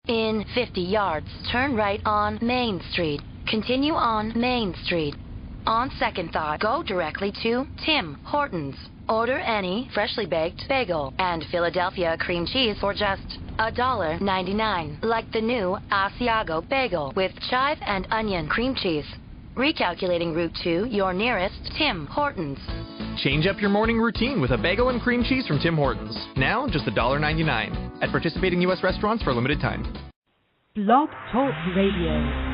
In 50 yards, turn right on Main Street. Continue on Main Street. On second thought, go directly to Tim Hortons. Order any freshly baked bagel and Philadelphia cream cheese for just $1.99, like the new Asiago bagel with chive and onion cream cheese. Recalculating route to your nearest Tim Hortons. Change up your morning routine with a bagel and cream cheese from Tim Hortons. Now, just $1.99 at participating U.S. restaurants for a limited time. Blog Talk Radio.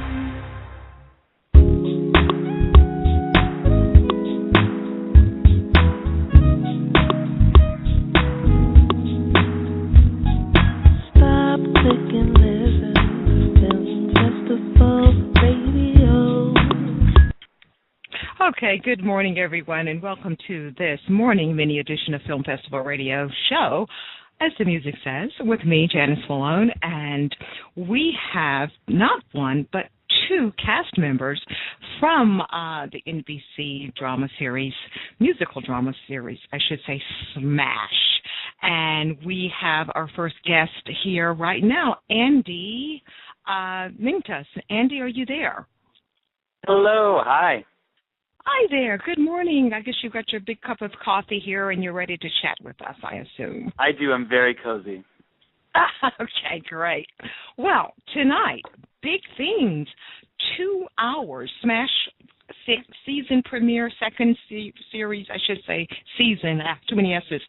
Okay, good morning, everyone, and welcome to this morning mini edition of Film Festival Radio Show, as the music says, with me, Janice Malone, and we have not one, but two cast members from the NBC drama series, musical drama series, I should say, Smash. And we have our first guest here right now, Andy Mientus. Andy, are you there? Hello, hi. Hi there. Good morning. I guess you got your big cup of coffee here and you're ready to chat with us, I assume. I do. I'm very cozy. Okay, great. Well, tonight, big things. 2 hours. Smash season premiere, second series, I should say, season, too many S's.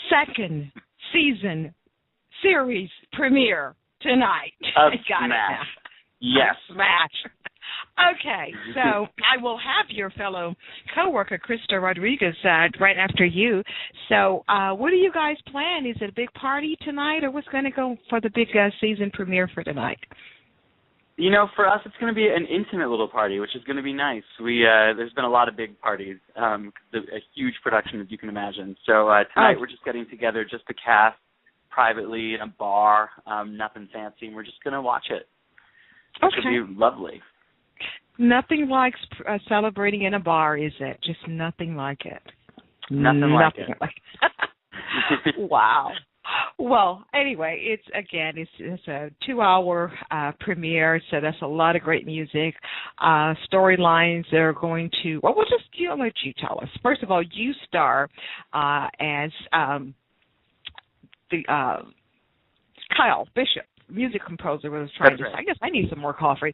Second season series premiere tonight. Of Got Smash. It Yes. Smash. Okay, so I will have your fellow coworker, Krysta Rodriguez, right after you. So what do you guys plan? Is it a big party tonight, or what's going to go for the big season premiere for tonight? You know, for us, it's going to be an intimate little party, which is going to be nice. There's been a lot of big parties, a huge production, as you can imagine. So tonight we're just getting together, just the cast, privately in a bar, nothing fancy, and we're just going to watch it. It should be lovely. Nothing like celebrating in a bar, is it? Just nothing like it. Nothing like it. Wow. Well, anyway, it's a 2-hour premiere, so that's a lot of great music. Storylines they're going to. Well, I'll let you tell us. First of all, you star as the Kyle Bishop. Music composer was trying to say. I guess I need some more coffee.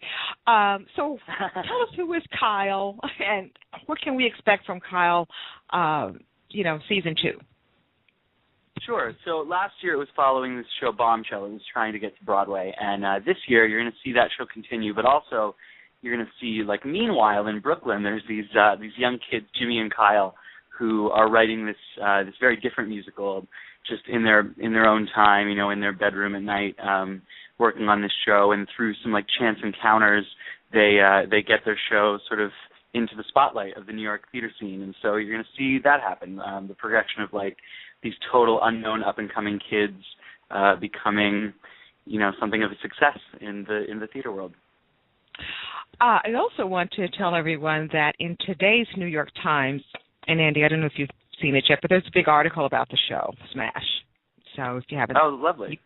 So tell us, who is Kyle, and what can we expect from Kyle, season 2? Sure. So last year it was following this show Bombshell. It was trying to get to Broadway. And this year you're going to see that show continue, but also you're going to see, meanwhile in Brooklyn, there's these young kids, Jimmy and Kyle, who are writing this very different musical just in their own time, in their bedroom at night, working on this show, and through some chance encounters, they get their show sort of into the spotlight of the New York theater scene, and so you're going to see that happen. The progression of these total unknown up and coming kids becoming, something of a success in the theater world. I also want to tell everyone that in today's New York Times, and Andy, I don't know if you've seen it yet, but there's a big article about the show, Smash. So if you haven't... Oh, lovely.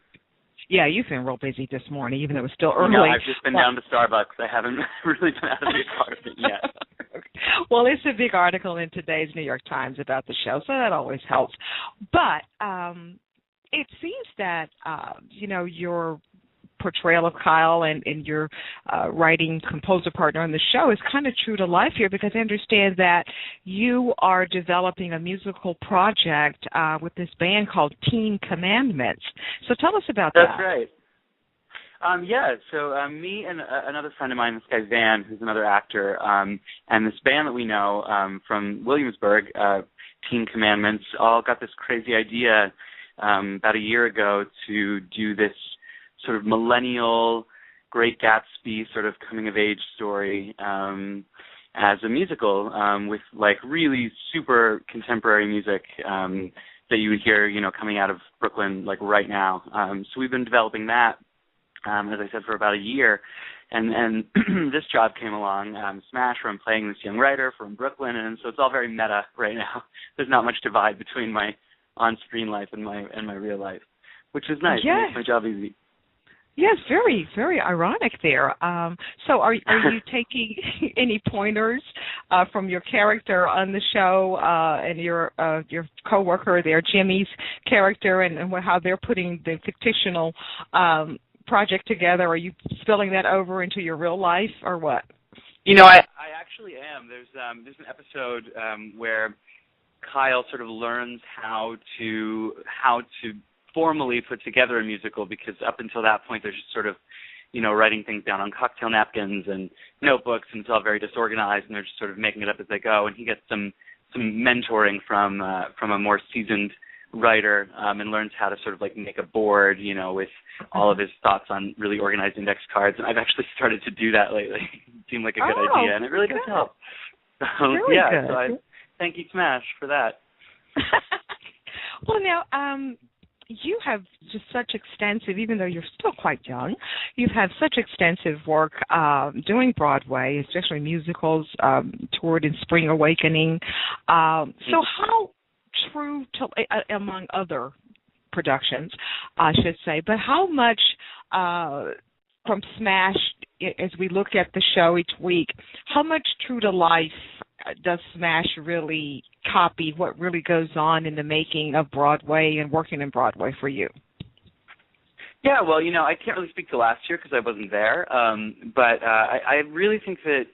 You've been real busy this morning, even though it's still early. No, I've just been down to Starbucks. I haven't really been out of the part of it yet. Well, it's a big article in today's New York Times about the show, so that always helps. But it seems that, your portrayal of Kyle and your writing composer partner on the show is kind of true to life here, because I understand that you are developing a musical project with this band called Teen Commandments. So tell us about that. That's right. So me and another friend of mine, this guy Van, who's another actor, and this band that we know from Williamsburg, Teen Commandments, all got this crazy idea about a year ago to do this sort of millennial Great Gatsby sort of coming-of-age story as a musical with really super contemporary music that you would hear, coming out of Brooklyn right now. So we've been developing that, as I said, for about a year. And this job came along, Smash, where I'm playing this young writer from Brooklyn, and so it's all very meta right now. There's not much divide between my on-screen life and my real life, which is nice. Yeah. It makes my job easy. Yes, very, very ironic there. So are you taking any pointers from your character on the show and your coworker there, Jimmy's character, and how they're putting the fictional project together? Are you spilling that over into your real life or what? I actually am. There's an episode where Kyle sort of learns how to formally put together a musical, because up until that point they're just sort of, writing things down on cocktail napkins and notebooks, and it's all very disorganized, and they're just sort of making it up as they go. And he gets some mentoring from a more seasoned writer, and learns how to sort of like make a board, with all of his thoughts on really organized index cards. And I've actually started to do that lately. It seemed like a good idea, and it really does help. So, really good. So I thank you, Smash, for that. Well, now, you have just such extensive, even though you're still quite young, you've had such extensive work doing Broadway, especially musicals, toured in Spring Awakening. So how true to, among other productions, I should say, but how much from Smash, as we look at the show each week, how much true to life does Smash really copy what really goes on in the making of Broadway and working in Broadway for you? Yeah, well, I can't really speak to last year because I wasn't there, but I really think that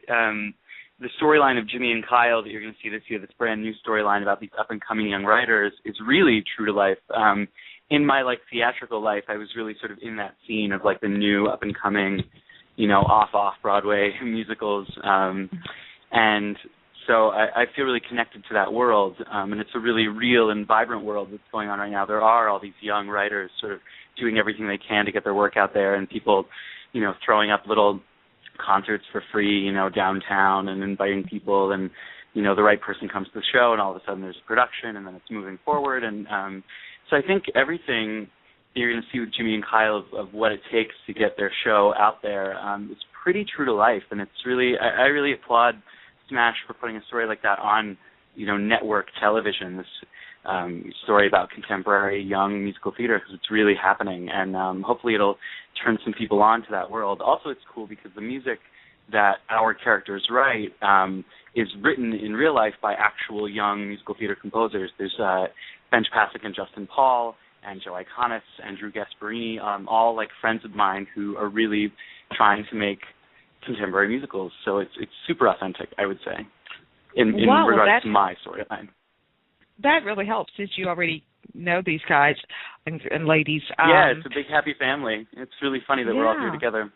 the storyline of Jimmy and Kyle that you're going to see this year, this brand new storyline about these up-and-coming young writers, is really true to life. In my, theatrical life, I was really sort of in that scene of, the new up-and-coming, off Broadway musicals, and so I feel really connected to that world, and it's a really real and vibrant world that's going on right now. There are all these young writers sort of doing everything they can to get their work out there, and people, throwing up little concerts for free, downtown, and inviting people, and, the right person comes to the show, and all of a sudden there's a production, and then it's moving forward. And so I think everything you're going to see with Jimmy and Kyle of what it takes to get their show out there is pretty true to life, and it's really, I really applaud Smash for putting a story like that on, network television, this story about contemporary young musical theater, because it's really happening, and hopefully it'll turn some people on to that world. Also, it's cool because the music that our characters write is written in real life by actual young musical theater composers. There's Benj Pasek and Justin Paul, and Joe Iconis, and Drew Gasparini, all friends of mine who are really trying to make contemporary musicals, so it's super authentic, I would say, in regards to my storyline. That really helps, since you already know these guys and ladies. Yeah, it's a big happy family. It's really funny that we're all here together.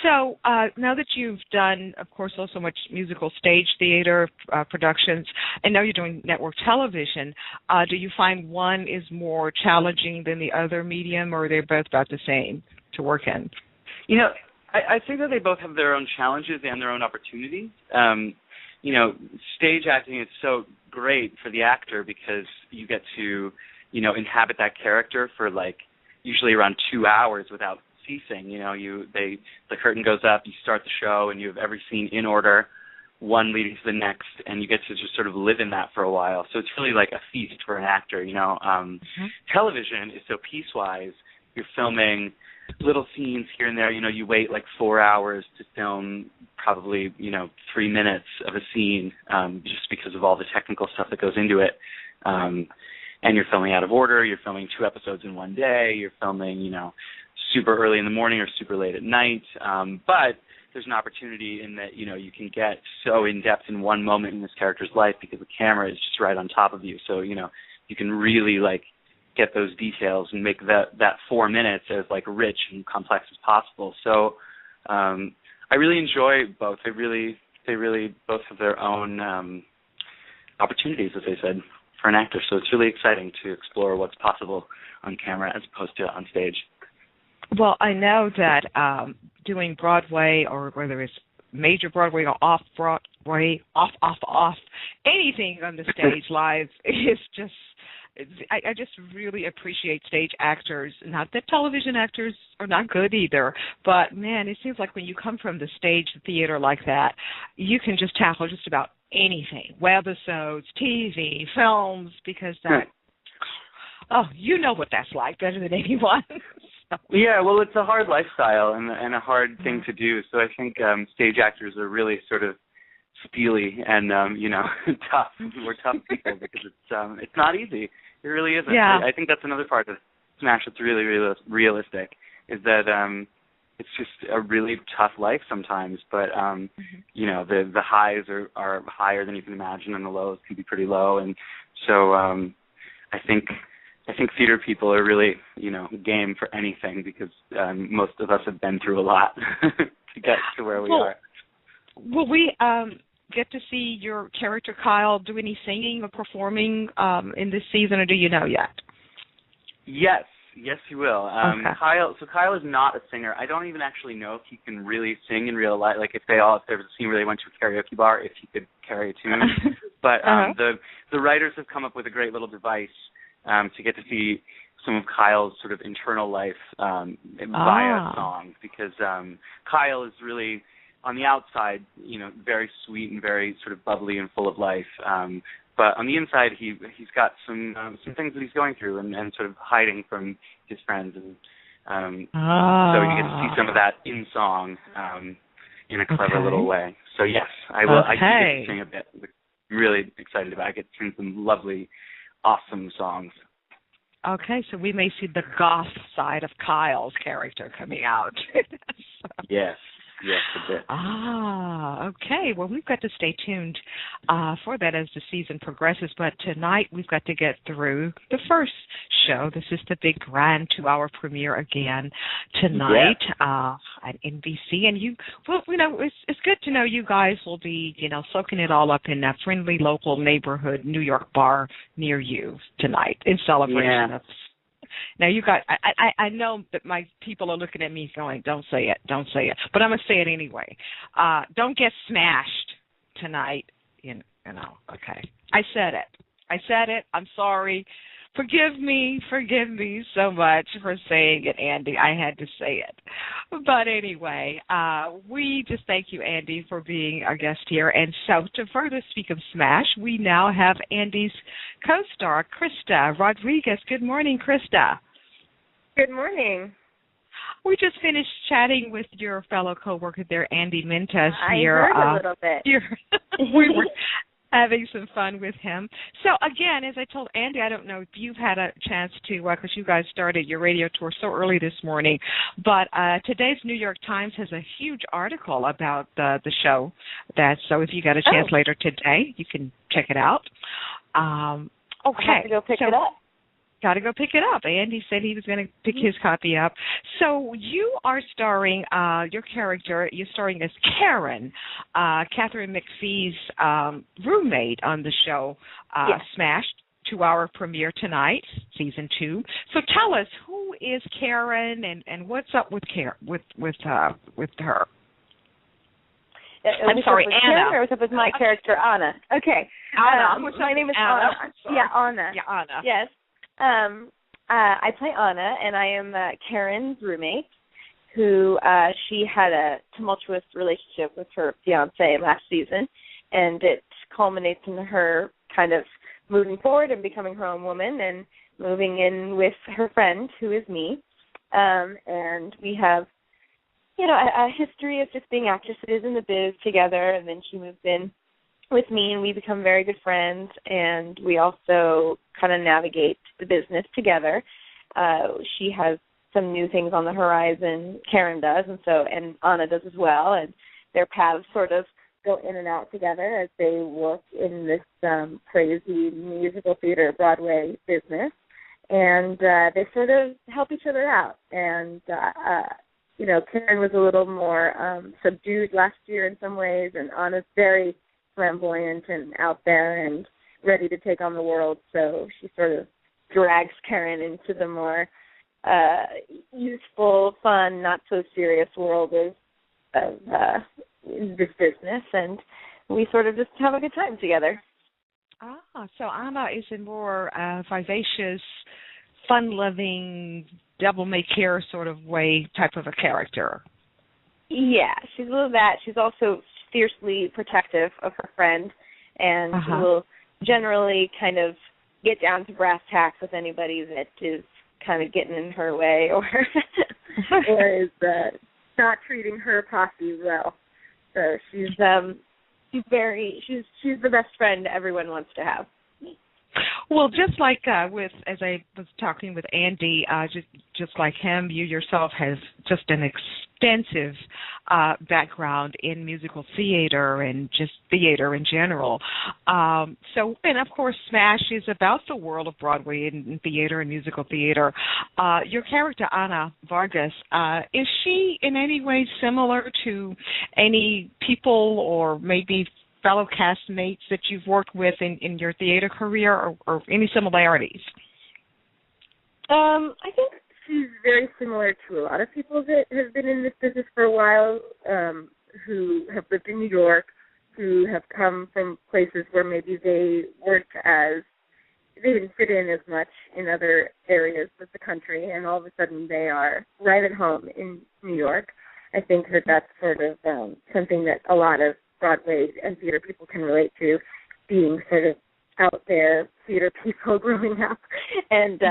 So now that you've done, of course, so much musical stage theater productions, and now you're doing network television, do you find one is more challenging than the other medium, or are they both about the same to work in? I think that they both have their own challenges and their own opportunities. Stage acting is so great for the actor because you get to, inhabit that character for usually around 2 hours without ceasing. The curtain goes up, you start the show, and you have every scene in order, one leading to the next, and you get to just sort of live in that for a while. So it's really like a feast for an actor. Television is so piecewise. You're filming little scenes here and there. You wait 4 hours to film probably 3 minutes of a scene, just because of all the technical stuff that goes into it. And you're filming out of order. You're filming 2 episodes in one day. You're filming super early in the morning or super late at night. But there's an opportunity in that you can get so in depth in one moment in this character's life because the camera is just right on top of you. So you can really get those details and make that 4 minutes as rich and complex as possible. So I really enjoy both. They really both have their own opportunities, as I said, for an actor. So it's really exciting to explore what's possible on camera as opposed to on stage. Well, I know that doing Broadway, or whether it's major Broadway or off Broadway, off, anything on the stage live is just. I just really appreciate stage actors. Not that television actors are not good either, but, man, it seems like when you come from the stage theater like that, you can just tackle just about anything, webisodes, TV, films, because that, you know what that's like better than anyone. Yeah, well, it's a hard lifestyle and a hard thing to do. So I think stage actors are really sort of steely and tough. We're tough people because it's not easy. It really isn't. Yeah. I think that's another part of Smash that's really realistic is that it's just a really tough life sometimes. But the highs are higher than you can imagine, and the lows can be pretty low. And so I think theater people are really, game for anything because most of us have been through a lot to get to where we are. Will we get to see your character Kyle do any singing or performing in this season, or do you know yet? Yes, you will. Okay. Kyle is not a singer. I don't even actually know if he can really sing in real life. Like if there was a scene where they went to a karaoke bar, if he could carry a tune. But the writers have come up with a great little device to get to see some of Kyle's sort of internal life via song, because Kyle is really, on the outside, very sweet and very sort of bubbly and full of life. But on the inside, he's got some things that he's going through and sort of hiding from his friends, and so you get to see some of that in song in a clever little way. So yes, I will. I do get to sing a bit. I'm really excited about it. I get to sing some lovely, awesome songs. Okay, so we may see the goth side of Kyle's character coming out. Yes, a bit. Okay. Well, we've got to stay tuned for that as the season progresses. But tonight we've got to get through the first show. This is the big grand 2-hour premiere again tonight at NBC. And it's good to know you guys will be, soaking it all up in a friendly local neighborhood New York bar near you tonight in celebration of. Now, you guys, I know that my people are looking at me going, don't say it, but I'm going to say it anyway. Don't get smashed tonight, okay. I said it. I'm sorry. Forgive me so much for saying it, Andy. I had to say it. But anyway, we just thank you, Andy, for being our guest here. And so to further speak of Smash, we now have Andy's co-star, Krysta Rodriguez. Good morning, Krysta. Good morning. We just finished chatting with your fellow coworker there, Andy Mientus. I heard a little bit. We were having some fun with him. So, again, as I told Andy, I don't know if you've had a chance to, because you guys started your radio tour so early this morning, but today's New York Times has a huge article about the show. So if you got a chance later today, you can check it out. Okay. I'll have to go pick it up. Got to go pick it up. Andy said he was going to pick his copy up. So you are starring, you're starring as Karen, Catherine McPhee's roommate on the show, Smash, 2-hour premiere tonight, season 2. So tell us, who is Karen and what's up with her? I'm sorry, Anna. Karen, or what's up with my character, Anna? Okay. Anna. My name is Anna. Yeah, Anna. Yeah, Anna. Yes. I play Anna, and I am Karen's roommate, who she had a tumultuous relationship with her fiancé last season, and it culminates in her kind of moving forward and becoming her own woman and moving in with her friend, who is me. And we have, a history of just being actresses in the biz together, and then she moves in with me, and we become very good friends, and we also kind of navigate the business together. She has some new things on the horizon, Karen does, and Anna does as well, and their paths sort of go in and out together as they work in this crazy musical theater Broadway business, and they sort of help each other out. And Karen was a little more subdued last year in some ways, and Anna's very flamboyant and out there and ready to take on the world, so she sort of drags Karen into the more youthful, fun, not so serious world of this business, and we sort of just have a good time together. So Anna is a more vivacious, fun-loving, devil-may-care sort of way type of a character. Yeah, she's a little that. She's also fiercely protective of her friend, and will generally kind of get down to brass tacks with anybody that is kind of getting in her way or is not treating her posse well. So she's the best friend everyone wants to have. Well, just like as I was talking with Andy, just like him, you yourself has just an extensive background in musical theater and just theater in general. And of course, Smash is about the world of Broadway and theater and musical theater. Your character, Ana Vargas, is she in any way similar to any people or maybe fellow castmates that you've worked with in your theater career, or any similarities? I think she's very similar to a lot of people that have been in this business for a while, who have lived in New York, who have come from places where maybe they didn't fit in as much in other areas of the country, and all of a sudden they are right at home in New York. I think that's sort of something that a lot of Broadway and theater people can relate to, being sort of out there theater people growing up and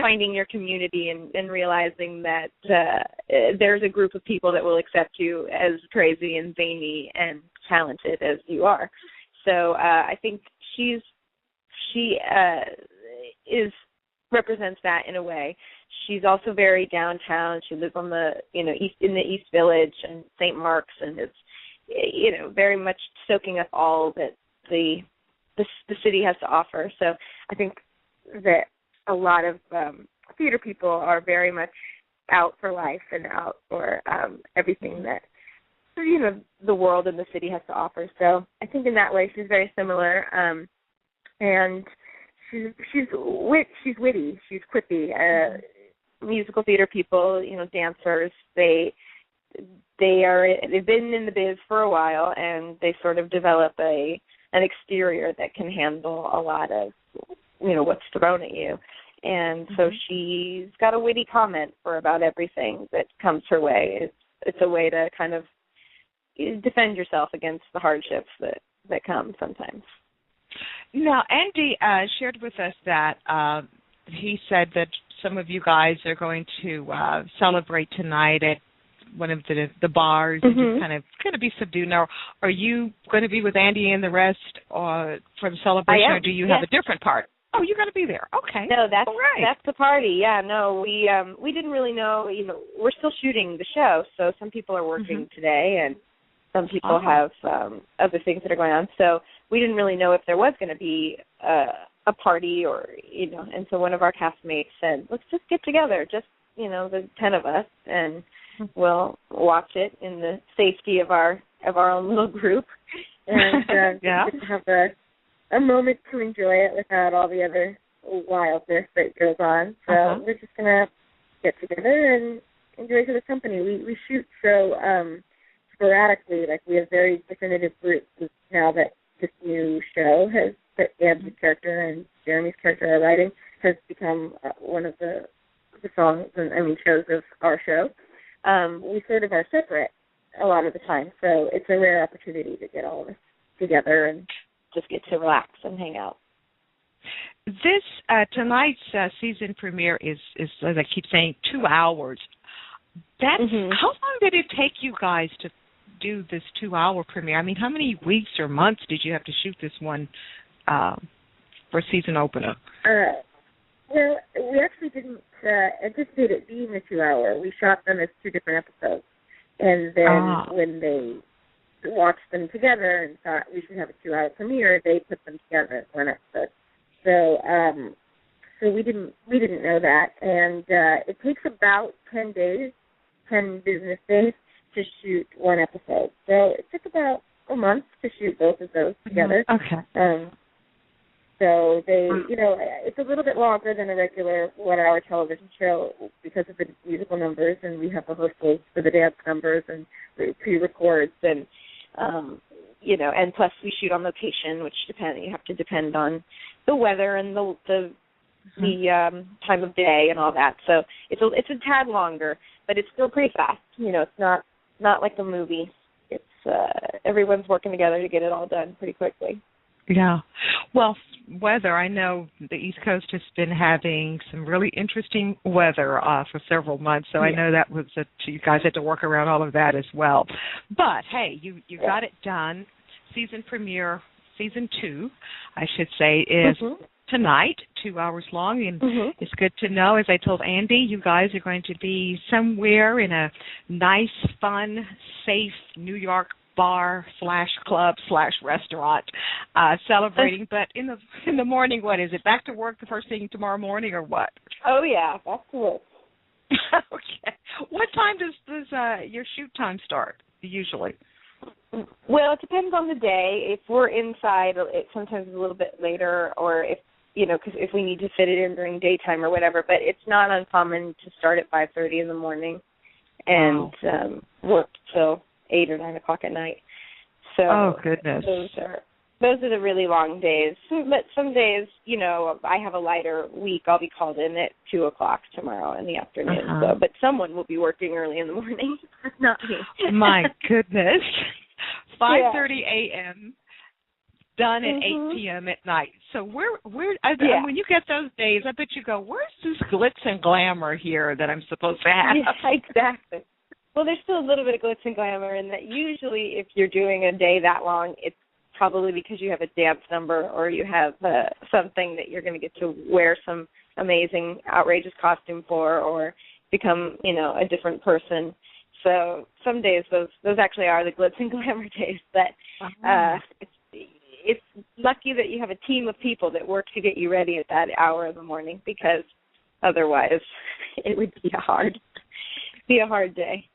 finding your community and realizing that there's a group of people that will accept you as crazy and zany and talented as you are. So I think she represents that in a way. She's also very downtown. She lives on the in the East Village and St. Mark's, and is very much soaking up all that the city has to offer. So I think that a lot of theater people are very much out for life and out for everything that the world and the city has to offer. So I think in that way she's very similar, and she's witty, she's quippy. Musical theater people, dancers, they've been in the biz for a while, and they sort of develop an exterior that can handle a lot of what's thrown at you. And so she's got a witty comment for about everything that comes her way. It's a way to kind of defend yourself against the hardships that come sometimes. Now, Andy shared with us that he said that some of you guys are going to celebrate tonight at one of the bars and just kind of be subdued. Now, are you going to be with Andy and the rest for the celebration, or do you have a different part? Oh, you're going to be there. Okay. No, that's the party. Yeah, no, we didn't really know. We're still shooting the show, so some people are working today, and some people have other things that are going on. So we didn't really know if there was going to be a party, or and so one of our castmates said, let's just get together, just the 10 of us, and we'll watch it in the safety of our own little group, and have a moment to enjoy it without all the other wildness that goes on. So we're just gonna get together and enjoy each other's company. We shoot so sporadically, like we have very definitive groups now that this new show that Andy's character and Jeremy's character are writing has become one of the songs and shows of our show. We sort of are separate a lot of the time, so it's a rare opportunity to get all of us together and just get to relax and hang out. This tonight's season premiere is, as I keep saying, 2 hours. That's how long did it take you guys to do this 2-hour premiere? I mean, how many weeks or months did you have to shoot this one for season opener? Well, we actually didn't anticipate it being a 2-hour. We shot them as 2 different episodes, and then when they watched them together and thought we should have a 2-hour premiere, they put them together as one episode. So we didn't know that, and it takes about 10 business days to shoot one episode. So it took about a month to shoot both of those together. Okay. So they, it's a little bit longer than a regular 1-hour television show because of the musical numbers, and we have rehearsals for the dance numbers and pre-records, and and plus we shoot on location, which you have to depend on the weather and the time of day and all that. So it's a tad longer, but it's still pretty fast. It's not like the movie. It's everyone's working together to get it all done pretty quickly. Yeah. Well, weather, I know the East Coast has been having some really interesting weather for several months, so I know that was you guys had to work around all of that as well. But, hey, you got it done. Season premiere, season 2, I should say, is tonight, 2 hours long, and it's good to know, as I told Andy, you guys are going to be somewhere in a nice, fun, safe New York bar/club/restaurant celebrating. But in the morning, what is it? Back to work the first thing tomorrow morning, or what? Oh yeah, back to work. Okay. What time does your shoot time start usually? Well, it depends on the day. If we're inside, it sometimes is a little bit later, or if because if we need to fit it in during daytime or whatever. But it's not uncommon to start at 5:30 in the morning and work till 8 or 9 o'clock at night. So oh goodness, those are the really long days. But some days, I have a lighter week. I'll be called in at 2 o'clock tomorrow in the afternoon. So, but someone will be working early in the morning, not me. My goodness, 5:30 a.m. done at 8 p.m. at night. So when you get those days, I bet you go, where's this glitz and glamour here that I'm supposed to have? Yeah, exactly. Well, there's still a little bit of glitz and glamour in that usually if you're doing a day that long, it's probably because you have a dance number or you have something that you're going to get to wear some amazing, outrageous costume for or become, a different person. So some days those actually are the glitz and glamour days. But it's lucky that you have a team of people that work to get you ready at that hour of the morning, because otherwise it would be a hard day.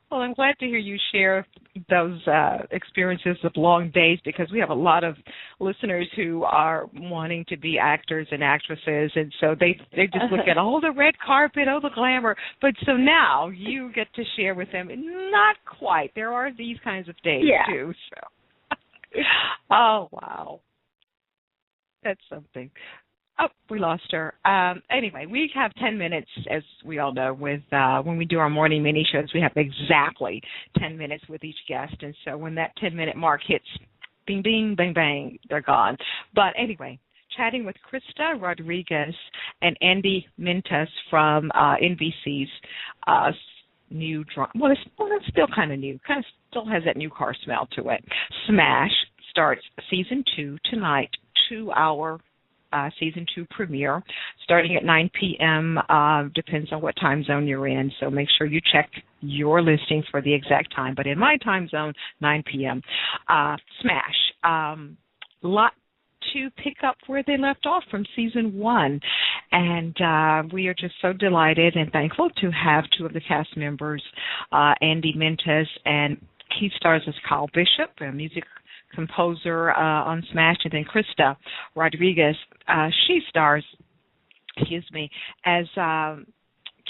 Well, I'm glad to hear you share those experiences of long days, because we have a lot of listeners who are wanting to be actors and actresses, and so they just look at all the red carpet, all the glamour. But so now you get to share with them, not quite. There are these kinds of days too. So. Oh, wow. That's something. Oh, we lost her. Anyway, we have 10 minutes, as we all know, with when we do our morning mini shows, we have exactly 10 minutes with each guest. And so when that 10-minute mark hits, bing, bing, bang, bang, they're gone. But anyway, chatting with Krysta Rodriguez and Andy Mientus from NBC's new drama. Well, it's still kind of new. Kind of still has that new car smell to it. Smash starts season 2 tonight, 2-hour season 2 premiere, starting at 9 p.m. Depends on what time zone you're in, so make sure you check your listing for the exact time. But in my time zone, 9 p.m. Smash. Lot to pick up where they left off from season 1. And we are just so delighted and thankful to have 2 of the cast members, Andy Mientus, and he stars as Kyle Bishop, a music composer on Smash, and then Krysta Rodriguez. She stars, as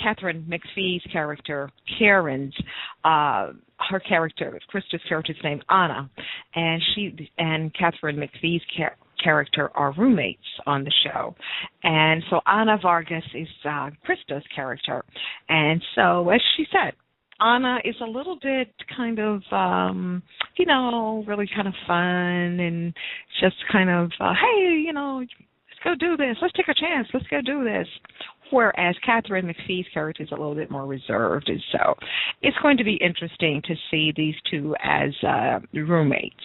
Catherine McPhee's character, Karen's. Her character, Krysta's character, is named Anna, and she and Catherine McPhee's character are roommates on the show. And so Anna Vargas is Krysta's character. And so, as she said, Anna is a little bit kind of, really kind of fun and just kind of, hey, let's go do this. Let's take a chance. Let's go do this. Whereas Catherine McPhee's character is a little bit more reserved. And so it's going to be interesting to see these 2 as roommates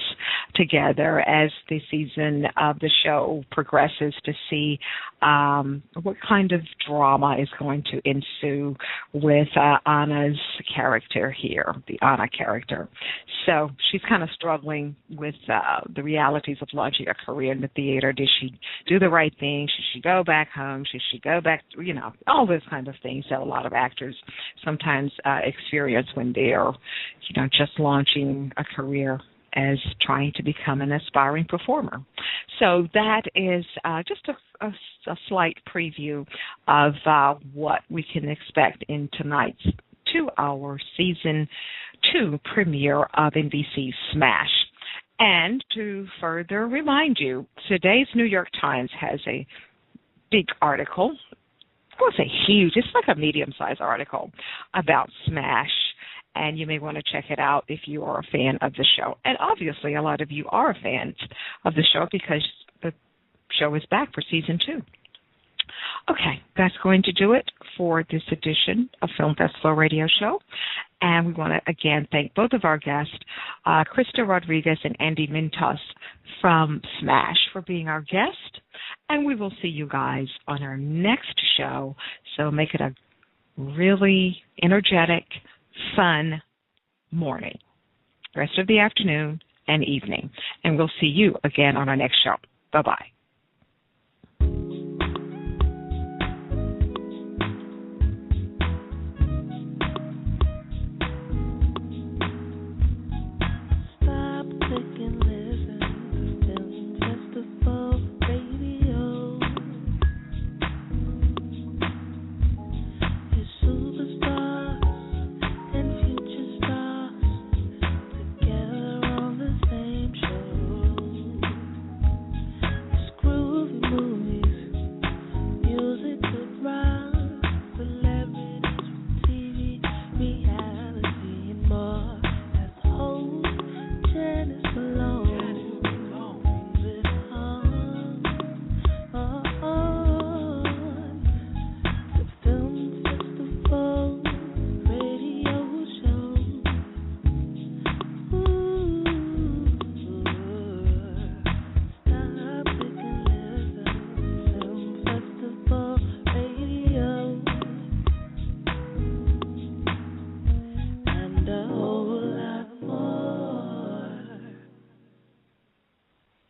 together as the season of the show progresses, to see what kind of drama is going to ensue with Anna's character here, the Anna character. So she's kind of struggling with the realities of launching a career in the theater. Did she do the right thing? Should she go back home? Should she go back, all those kind of things that a lot of actors sometimes experience when they're, just launching a career as trying to become an aspiring performer. So that is just a slight preview of what we can expect in tonight's 2-hour season 2 premiere of NBC's Smash. And to further remind you, today's New York Times has a big article. I won't say huge, it's like a medium-sized article about Smash. and you may want to check it out if you are a fan of the show. And obviously, a lot of you are fans of the show because the show is back for season 2. Okay, that's going to do it for this edition of Film Festival Radio Show. And we want to, again, thank both of our guests, Krysta Rodriguez and Andy Mientus from SMASH, for being our guest. And we will see you guys on our next show. So make it a really energetic, fun morning, rest of the afternoon and evening. And we'll see you again on our next show. Bye-bye.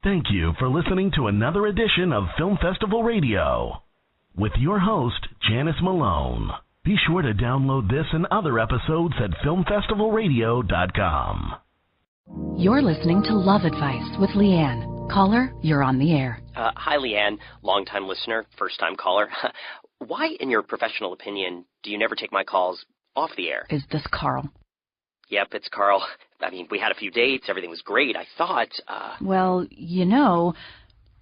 Thank you for listening to another edition of Film Festival Radio with your host, Janice Malone. Be sure to download this and other episodes at filmfestivalradio.com. You're listening to Love Advice with Leanne. Caller, you're on the air. Hi, Leanne. Long-time listener, first-time caller. Why, in your professional opinion, do you never take my calls off the air? Is this Carl? Yep, it's Carl. I mean, we had a few dates. Everything was great. I thought, Well, you know,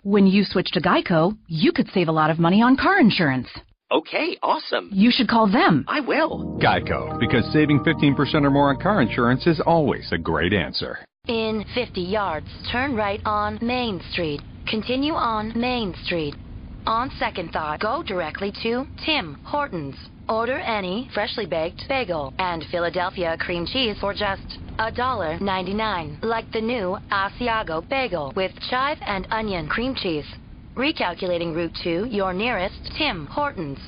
when you switch to Geico, you could save a lot of money on car insurance. Okay, awesome. You should call them. I will. Geico, because saving 15% or more on car insurance is always a great answer. In 50 yards, turn right on Main Street. Continue on Main Street. On second thought, go directly to Tim Hortons. Order any freshly baked bagel and Philadelphia cream cheese for just $1.99, like the new Asiago bagel with chive and onion cream cheese. Recalculating route to your nearest Tim Hortons.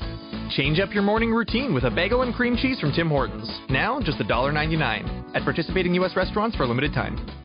Change up your morning routine with a bagel and cream cheese from Tim Hortons. Now, just $1.99 at participating U.S. restaurants for a limited time.